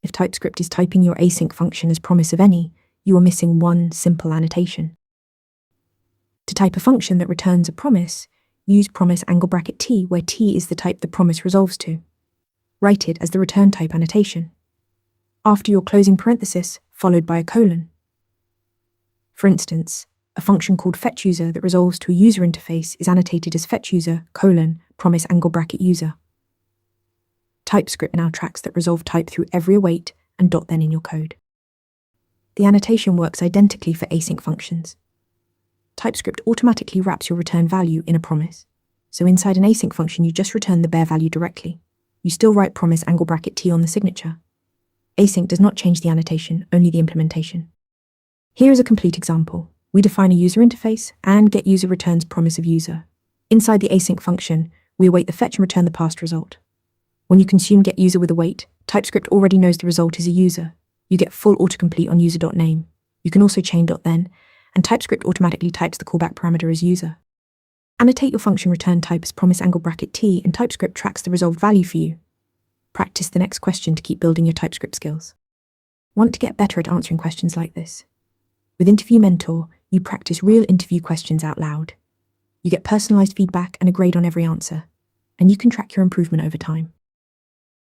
If TypeScript is typing your async function as promise of any, you are missing one simple annotation. To type a function that returns a promise, use promise *t, where t is the type the promise resolves to. Write it as the return type annotation, after your closing parenthesis, followed by a colon. For instance, a function called fetchUser that resolves to a user interface is annotated as fetchUser, promise *user. TypeScript now tracks that resolve type through every await and then in your code. The annotation works identically for async functions. TypeScript automatically wraps your return value in a promise. So inside an async function, you just return the bare value directly. You still write promise *t on the signature. Async does not change the annotation, only the implementation. Here is a complete example. We define a user interface and getUser returns promise of user. Inside the async function, we await the fetch and return the passed result. When you consume getUser with await, TypeScript already knows the result is a user. You get full autocomplete on user.name. You can also chain .then, and TypeScript automatically types the callback parameter as user. Annotate your function return type as promise *t, and TypeScript tracks the resolved value for you. Practice the next question to keep building your TypeScript skills. Want to get better at answering questions like this? With Interview Mentor, you practice real interview questions out loud. You get personalized feedback and a grade on every answer, and you can track your improvement over time.